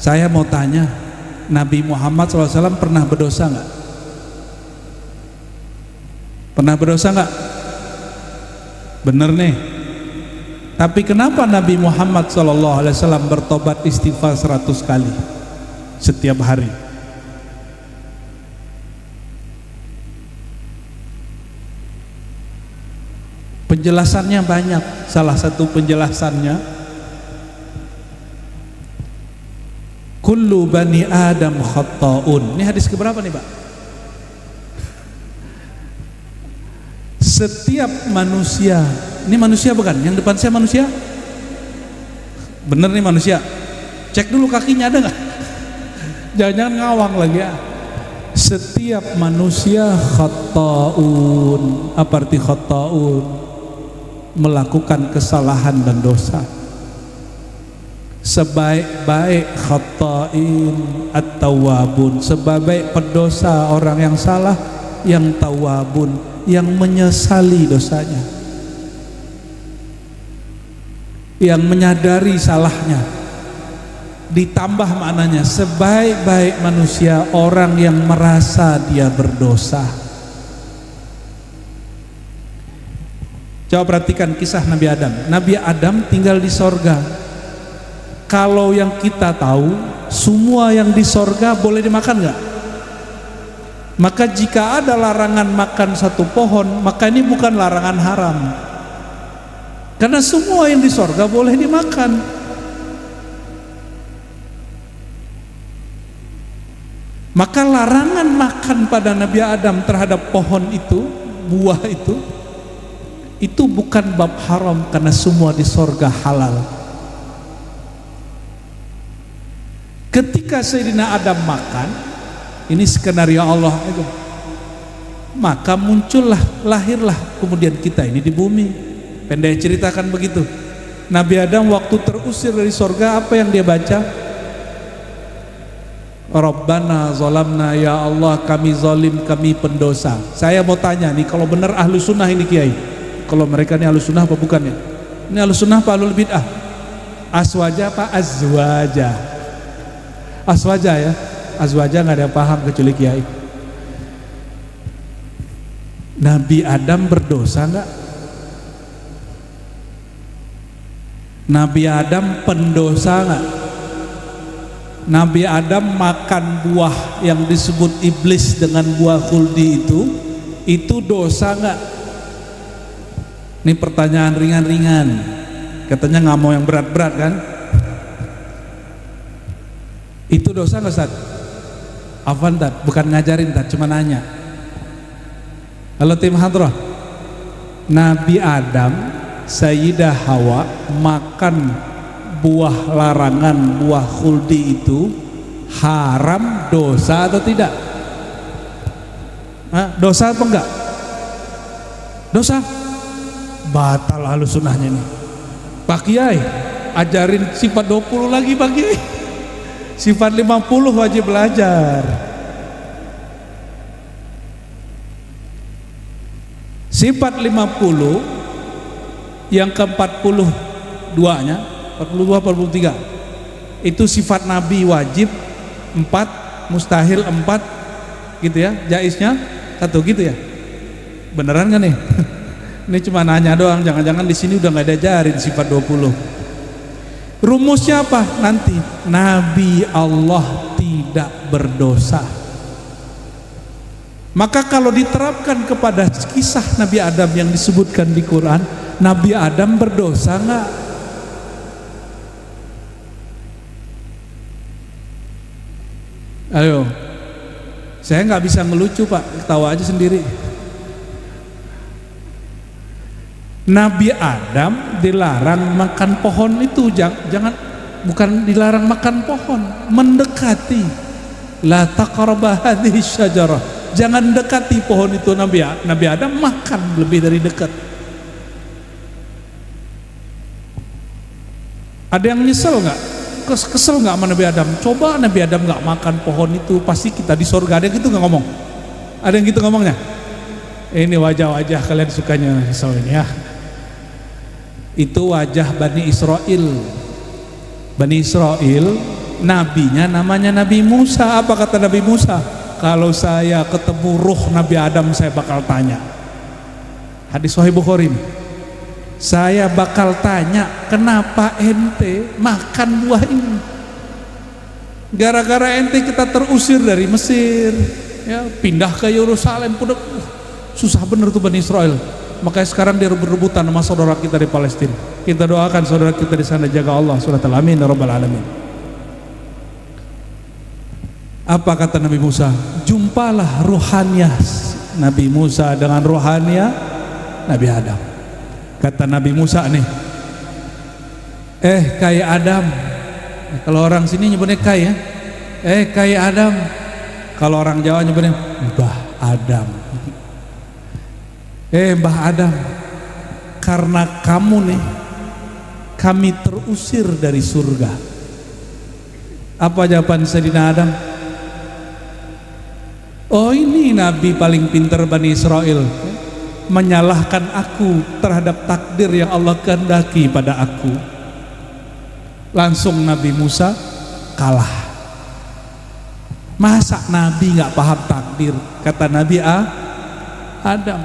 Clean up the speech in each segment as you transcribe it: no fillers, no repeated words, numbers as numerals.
Saya mau tanya, Nabi Muhammad SAW pernah berdosa nggak? Pernah berdosa nggak? Bener nih. Tapi kenapa Nabi Muhammad SAW bertobat istighfar 100 kali setiap hari? Penjelasannya banyak. Salah satu penjelasannya, kullu bani Adam khatta'un. Ini hadis keberapa nih Pak? Setiap manusia, ini manusia bukan? Yang depan saya manusia? Bener nih manusia. Cek dulu kakinya ada nggak? Jangan-jangan ngawang lagi ya. Setiap manusia khatta'un. Apa arti khatta'un? Melakukan kesalahan dan dosa. Sebaik-baik khatta'in at-tawwabun, sebaik pendosa orang yang salah, yang tawwabun, yang menyesali dosanya, yang menyadari salahnya. Ditambah maknanya, sebaik-baik manusia orang yang merasa dia berdosa. Coba perhatikan kisah Nabi Adam. Nabi Adam tinggal di sorga. Kalau yang kita tahu, semua yang di sorga boleh dimakan nggak? Maka jika ada larangan makan satu pohon, maka ini bukan larangan haram, karena semua yang di sorga boleh dimakan. Maka larangan makan pada Nabi Adam terhadap pohon itu, buah itu bukan bab haram, karena semua di sorga halal. Ketika Sayyidina Adam makan, ini skenario Allah itu, maka muncullah, lahirlah kemudian kita ini di bumi. Pendek ceritakan begitu. Nabi Adam waktu terusir dari sorga, apa yang dia baca? Rabbana zalamna, ya Allah kami zalim, kami pendosa. Saya mau tanya nih, kalau benar ahlu sunnah ini Kiai, kalau mereka ini ahlu sunnah apa bukan ya? Ini ahlu sunnah apa ahlul bid'ah? Aswaja apa azwaja? Aswaja ya, azwaja nggak ada yang paham kecuali Kiai. Nabi Adam berdosa nggak? Nabi Adam pendosa nggak? Nabi Adam makan buah yang disebut iblis dengan buah khuldi itu dosa nggak? Ini pertanyaan ringan-ringan. Katanya nggak mau yang berat-berat kan? Itu dosa nggak Ustaz? Afwan Tad, bukan ngajarin Tad, cuma nanya. Halo tim hadrah. Nabi Adam, Sayyidah Hawa makan buah larangan, buah khuldi itu haram, dosa atau tidak? Dosa apa enggak? Dosa. Batal ahlu sunnahnya nih. Pak Kiai, ajarin sifat 20 lagi Pak Kiai. Sifat 50 wajib belajar. Sifat 50 yang ke-42 nya, 42 43 itu sifat Nabi wajib 4, mustahil 4 gitu ya, jaiznya 1 gitu ya. Beneran kan nih? Ini cuma nanya doang, jangan-jangan di sini udah nggak diajarin sifat 20. Rumusnya apa? Nanti Nabi Allah tidak berdosa. Maka kalau diterapkan kepada kisah Nabi Adam yang disebutkan di Quran, Nabi Adam berdosa nggak? Ayo, saya nggak bisa ngelucu Pak, ketawa aja sendiri. Nabi Adam dilarang makan pohon itu, jangan, bukan dilarang makan pohon, mendekati. La taqrabu hadhihi syajarah, jangan dekati pohon itu. Nabi Adam makan lebih dari dekat. Ada yang nyesel nggak? Kesel nggak sama Nabi Adam? Coba Nabi Adam nggak makan pohon itu, pasti kita di surga. Ada yang gitu nggak ngomong? Ada yang gitu ngomongnya? Ini wajah-wajah kalian sukanya nyesel ini ya. Itu wajah Bani Israel. Bani Israel nabinya namanya Nabi Musa. Apa kata Nabi Musa? Kalau saya ketemu ruh Nabi Adam, saya bakal tanya. Hadis Sahih Bukhari. Saya bakal tanya, kenapa ente makan buah ini? Gara-gara ente kita terusir dari Mesir, ya, pindah ke Yerusalem. Susah bener tuh Bani Israel. Makanya sekarang dia berebutan sama saudara kita di Palestina. Kita doakan saudara kita di sana, jaga Allah. Surat Al-Amin ya Rabbal Alamin. Apa kata Nabi Musa? Jumpalah ruhaniyah Nabi Musa dengan ruhaniyah Nabi Adam. Kata Nabi Musa nih, kayak Adam. Kalau orang sini nyebutnya kayak ya. Kayak Adam. Kalau orang Jawa nyebutnya Mbah Adam. Mbah Adam, karena kamu nih kami terusir dari surga. Apa jawaban Sayyidina Adam? Oh, ini nabi paling pintar Bani Israel, menyalahkan aku terhadap takdir yang Allah kehendaki pada aku. Langsung Nabi Musa kalah. Masa nabi nggak paham takdir? Kata Nabi Adam,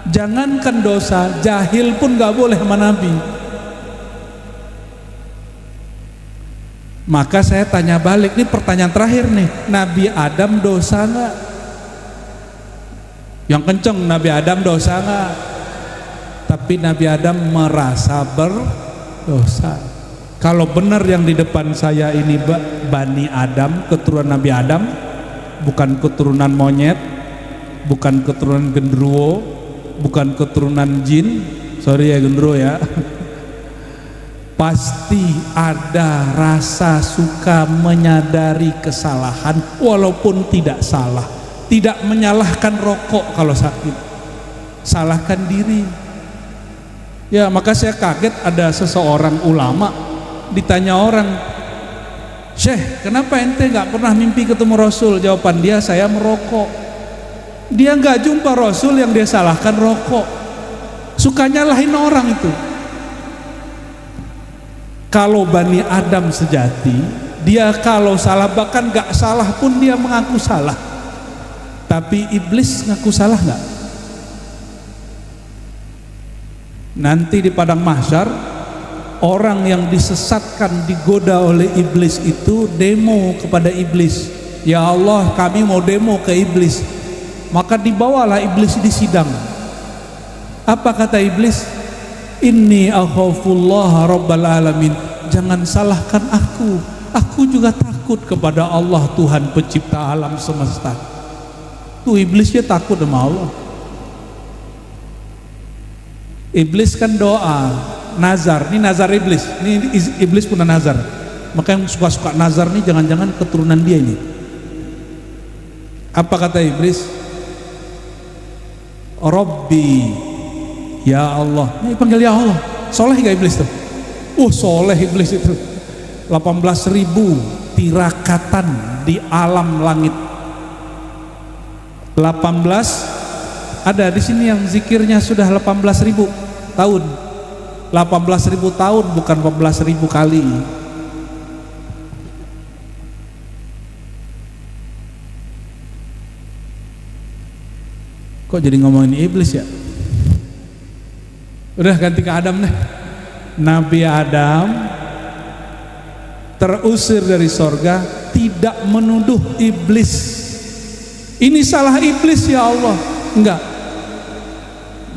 jangankan dosa, jahil pun gak boleh sama Nabi. Maka saya tanya balik, ini pertanyaan terakhir nih, Nabi Adam dosa gak? Yang kenceng, Nabi Adam dosa gak? Tapi Nabi Adam merasa berdosa. Kalau benar yang di depan saya ini Bani Adam, keturunan Nabi Adam, bukan keturunan monyet, bukan keturunan genderuwo, bukan keturunan jin, sorry ya gendro ya, pasti ada rasa suka menyadari kesalahan walaupun tidak salah. Tidak menyalahkan rokok kalau sakit, salahkan diri. Ya, maka saya kaget ada seseorang ulama ditanya orang, Syekh, kenapa ente gak pernah mimpi ketemu Rasul? Jawaban dia, saya merokok. Dia nggak jumpa Rasul, yang dia salahkan rokok. Suka nyalahin orang itu. Kalau Bani Adam sejati, dia kalau salah, bahkan nggak salah pun dia mengaku salah. Tapi iblis ngaku salah nggak? Nanti di padang mahsyar, orang yang disesatkan, digoda oleh iblis itu demo kepada iblis. Ya Allah, kami mau demo ke iblis. Maka dibawalah iblis di sidang. Apa kata iblis? Inni akhafullah rabbal alamin. Jangan salahkan aku. Aku juga takut kepada Allah, Tuhan pencipta alam semesta. Tuh iblisnya takut sama Allah. Iblis kan doa, nazar. Ini nazar iblis. Ini iblis punya nazar. Maka yang suka-suka nazar nih jangan-jangan keturunan dia ini. Apa kata iblis? Rabbi, ya Allah. Ini panggil ya Allah. Soleh gak iblis tuh? Soleh iblis itu. 18.000 tirakatan di alam langit. 18 ada di sini yang zikirnya sudah 18.000 tahun. 18.000 tahun, bukan 14.000 kali. Kok jadi ngomongin iblis ya? Udah ganti ke Adam deh. Nabi Adam terusir dari sorga, tidak menuduh iblis. Ini salah iblis ya Allah. Enggak.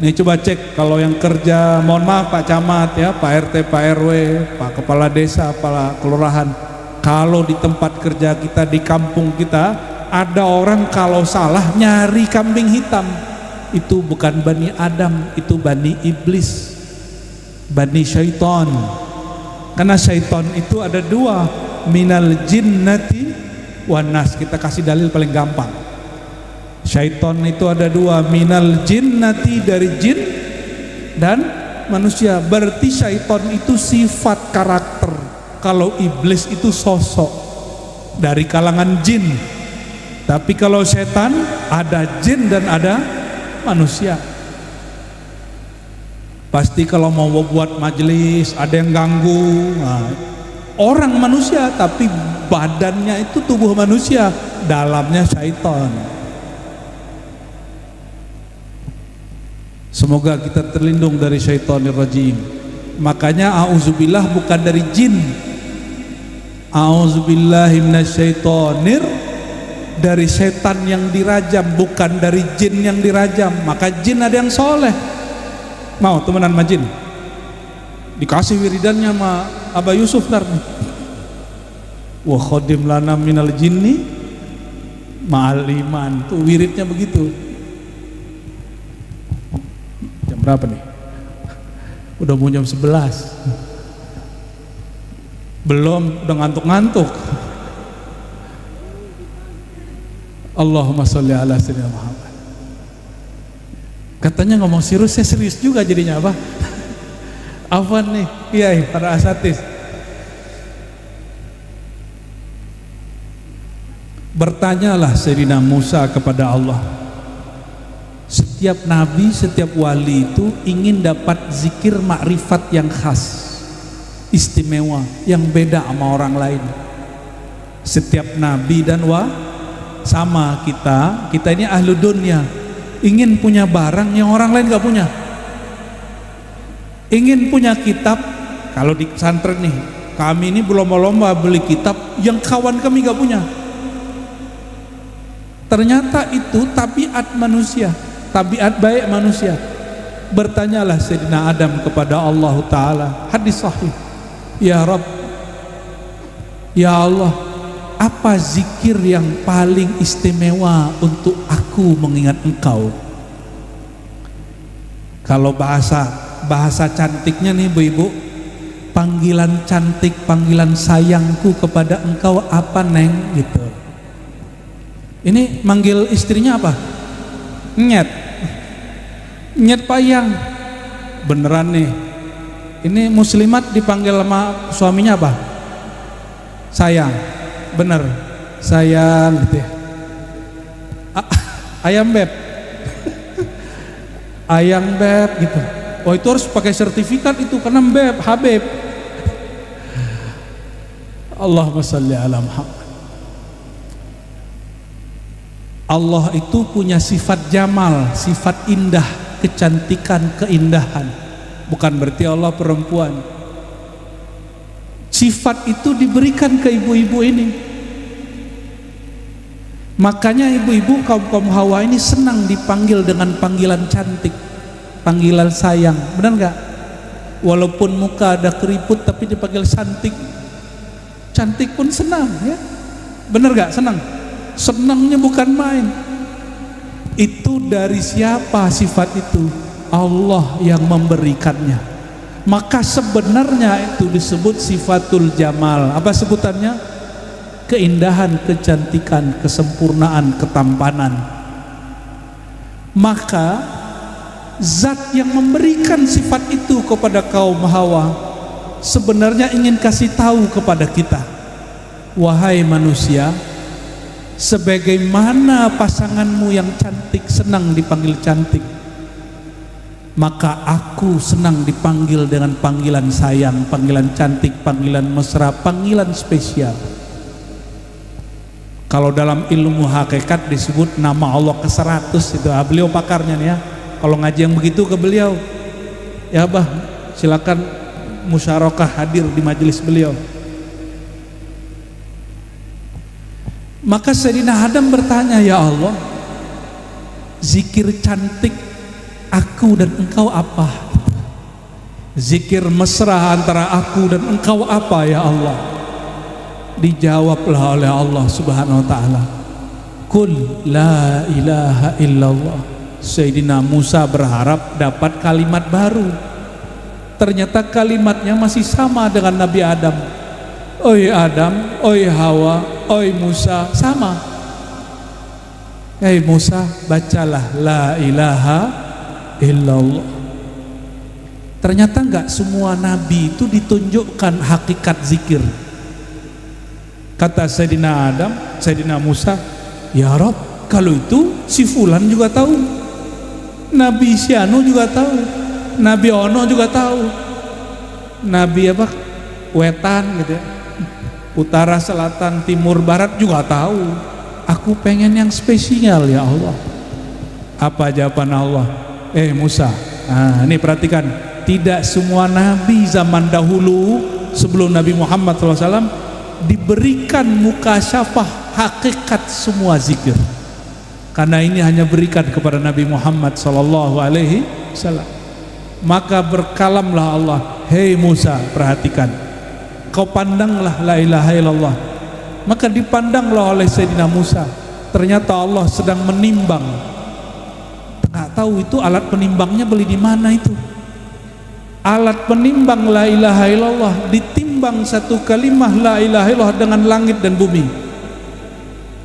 Nih coba cek kalau yang kerja, mohon maaf Pak Camat ya, Pak RT, Pak RW, Pak Kepala Desa, Kepala Kelurahan. Kalau di tempat kerja kita, di kampung kita, ada orang kalau salah nyari kambing hitam. Itu bukan Bani Adam, itu Bani Iblis, Bani Syaitan. Karena Syaitan itu ada dua, minal jinnati wan nas. Kita kasih dalil paling gampang. Syaitan itu ada dua, minal jinnati dari jin dan manusia. Berarti syaitan itu sifat karakter. Kalau iblis itu sosok dari kalangan jin. Tapi kalau setan ada jin dan ada manusia. Pasti kalau mau buat majelis ada yang ganggu, orang manusia tapi badannya itu tubuh manusia, dalamnya syaitan. Semoga kita terlindung dari syaitanir rajim. Makanya auzubillah bukan dari jin, auzubillahi minasyaitonir, dari setan yang dirajam, bukan dari jin yang dirajam. Maka jin ada yang soleh, mau temenan sama jin, dikasih wiridannya sama Abah Yusuf ntar, wa khodim lana minal jinni ma'al iman, tuh wiridnya begitu. Jam berapa nih? Udah mau jam 11 belum, udah ngantuk-ngantuk. Allahumma sholli ala sayyidina Muhammad. Katanya ngomong serius, saya serius juga jadinya. Apa? Afwan nih, iya para asatis. Bertanyalah Sayyidina Musa kepada Allah. Setiap nabi, setiap wali itu ingin dapat zikir makrifat yang khas, istimewa, yang beda sama orang lain. Setiap nabi dan sama kita ini ahlu dunia, ingin punya barang yang orang lain gak punya, ingin punya kitab. Kalau di pesantren nih, kami ini berlomba-lomba beli kitab yang kawan kami gak punya. Ternyata itu tabiat manusia, tabiat baik manusia. Bertanyalah Sayyidina Adam kepada Allah Ta'ala, hadis sahih, ya Rabb, ya Allah, apa zikir yang paling istimewa untuk aku mengingat engkau? Kalau bahasa cantiknya nih ibu-ibu, panggilan cantik, panggilan sayangku kepada engkau apa neng gitu. Ini manggil istrinya apa? Nyet, nyet payang. Beneran nih, ini muslimat dipanggil sama suaminya apa? Sayang. Bener, sayang gitu ya. Ayam beb, ayam beb gitu. Oh itu harus pakai sertifikat itu karena beb, habib. Allahumma sholli ala Muhammad. Allah itu punya sifat jamal, sifat indah, kecantikan, keindahan. Bukan berarti Allah perempuan. Sifat itu diberikan ke ibu-ibu ini. Makanya ibu-ibu kaum Hawa ini senang dipanggil dengan panggilan cantik, panggilan sayang. Benar nggak? Walaupun muka ada keriput tapi dipanggil cantik, cantik pun senang ya. Benar nggak? Senang. Senangnya bukan main. Itu dari siapa sifat itu? Allah yang memberikannya. Maka sebenarnya itu disebut sifatul jamal. Apa sebutannya? Keindahan, kecantikan, kesempurnaan, ketampanan. Maka zat yang memberikan sifat itu kepada kaum Hawa sebenarnya ingin kasih tahu kepada kita, wahai manusia, sebagaimana pasanganmu yang cantik senang dipanggil cantik, maka aku senang dipanggil dengan panggilan sayang, panggilan cantik, panggilan mesra, panggilan spesial. Kalau dalam ilmu hakikat disebut nama Allah ke-100 itu. Beliau pakarnya nih ya. Kalau ngaji yang begitu ke beliau, ya Abah silakan musyarakah hadir di majelis beliau. Maka Sayyidina Adam bertanya, ya Allah, zikir cantik aku dan engkau apa? Zikir mesra antara aku dan engkau apa ya Allah? Dijawablah oleh Allah Subhanahu wa ta'ala, Qul la ilaha illallah. Sayyidina Musa berharap dapat kalimat baru. Ternyata kalimatnya masih sama dengan Nabi Adam. Oi Adam, oi Hawa, oi Musa, sama. Hei Musa, bacalah la ilaha illallah. Ternyata enggak semua nabi itu ditunjukkan hakikat zikir. Kata Sayyidina Adam, Sayyidina Musa, ya Rob, kalau itu si Fulan juga tahu, Nabi Sianu juga tahu, Nabi Ono juga tahu, Nabi apa? Wetan gitu ya. utara, selatan, timur, barat juga tahu. Aku pengen yang spesial ya Allah. Apa jawaban Allah? Musa, nah ini perhatikan, tidak semua nabi zaman dahulu sebelum Nabi Muhammad SAW diberikan mukasyafah hakikat semua zikir, karena ini hanya berikan kepada Nabi Muhammad SAW. Maka berkalamlah Allah, hei Musa, perhatikan, kau pandanglah la ilaha illallah. Maka dipandanglah oleh Sayyidina Musa, ternyata Allah sedang menimbang. Nggak tahu itu alat penimbangnya beli di mana itu. Alat penimbang la ilaha illallah, ditimbang satu kalimah la ilaha illallah dengan langit dan bumi.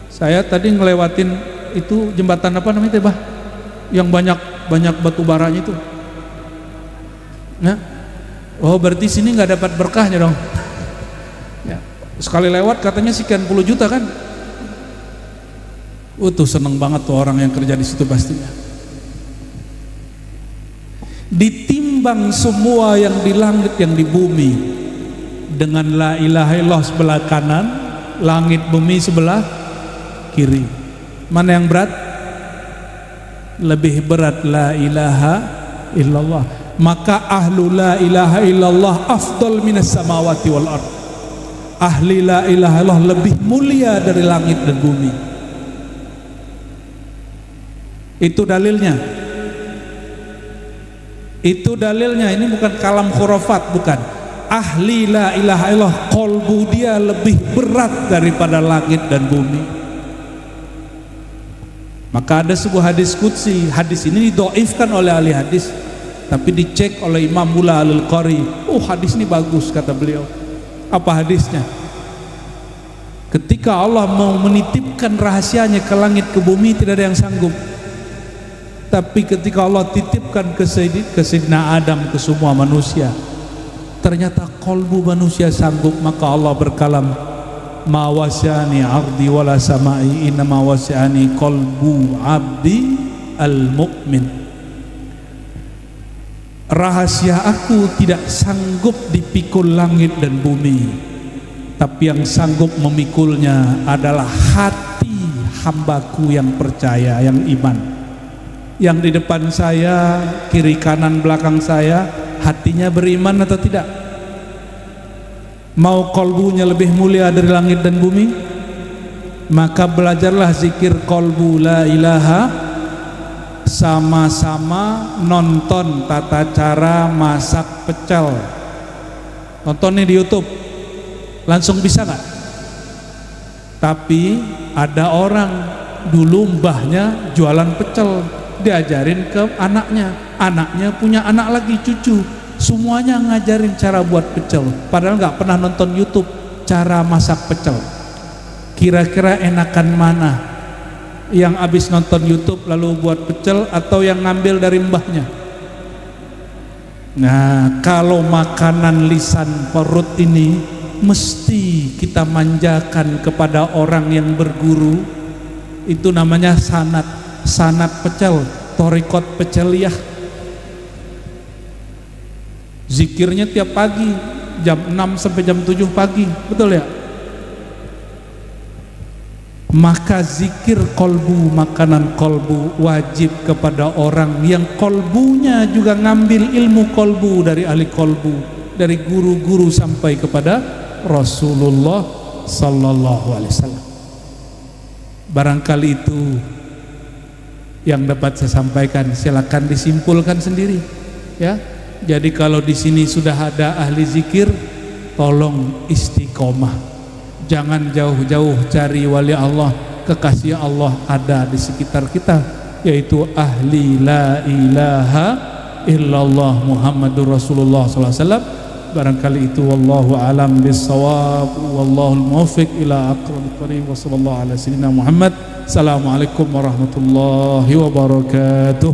Saya tadi ngelewatin itu jembatan apa namanya Bah? Yang banyak batu baranya itu. Nah, oh berarti sini nggak dapat berkahnya dong. Ya, sekali lewat katanya sekian puluh juta kan? Tuh seneng banget tuh orang yang kerja di situ pastinya. Ditimbang semua yang di langit yang di bumi dengan la ilaha illallah sebelah kanan, langit bumi sebelah kiri. Mana yang berat? Lebih berat la ilaha illallah. Maka ahlu la ilaha illallah afdal minas samawati wal ard. Ahli la ilaha illallah lebih mulia dari langit dan bumi. Itu dalilnya. Itu dalilnya, ini bukan kalam khurafat, bukan. Ahli la ilaha illallah, kolbu dia lebih berat daripada langit dan bumi. Maka ada sebuah hadis qudsi. Hadis ini didoifkan oleh ahli hadis, tapi dicek oleh Imam Mula Al-Qari. Hadis ini bagus, kata beliau. Apa hadisnya? Ketika Allah mau menitipkan rahasianya ke langit ke bumi, tidak ada yang sanggup. Tapi ketika Allah titipkan ke Sayyidina Adam, ke semua manusia, ternyata kolbu manusia sanggup. Maka Allah berkalam, ma wasi'ani ardi wala sama'i, inna ma wasi'ani kolbu abdi al-mu'min. Rahasia aku tidak sanggup dipikul langit dan bumi, tapi yang sanggup memikulnya adalah hati hambaku yang percaya, yang iman. Yang di depan saya, kiri kanan belakang saya, hatinya beriman atau tidak? Mau kolbunya lebih mulia dari langit dan bumi? Maka belajarlah zikir kolbu la ilaha, sama-sama nonton tata cara masak pecel. Nontonnya di YouTube, langsung bisa nggak? Tapi ada orang dulu mbahnya jualan pecel, diajarin ke anaknya, anaknya punya anak lagi, cucu, semuanya ngajarin cara buat pecel, padahal nggak pernah nonton YouTube cara masak pecel. Kira-kira enakan mana? Yang abis nonton YouTube lalu buat pecel, atau yang ngambil dari mbahnya? Nah, kalau makanan lisan perut ini mesti kita manjakan kepada orang yang berguru. Itu namanya sanat pecel, thorikot peceliyah. Zikirnya tiap pagi jam 6 sampai jam 7 pagi, betul ya? Maka zikir kolbu, makanan kolbu wajib kepada orang yang kolbunya juga ngambil ilmu kolbu dari ahli kolbu, dari guru-guru sampai kepada Rasulullah Sallallahu Alaihi Wasallam. Barangkali itu yang dapat saya sampaikan, silakan disimpulkan sendiri ya. Jadi kalau di sini sudah ada ahli zikir, tolong istiqomah, jangan jauh-jauh cari wali Allah. Kekasih Allah ada di sekitar kita, yaitu ahli la ilaha illallah Muhammadur Rasulullah SAW. Barangkali itu, wallahu alam bissawab, wallahul muwaffiq ila aqrabit thariq, wa sallallahu ala sayyidina Muhammad. Assalamualaikum warahmatullahi wabarakatuh.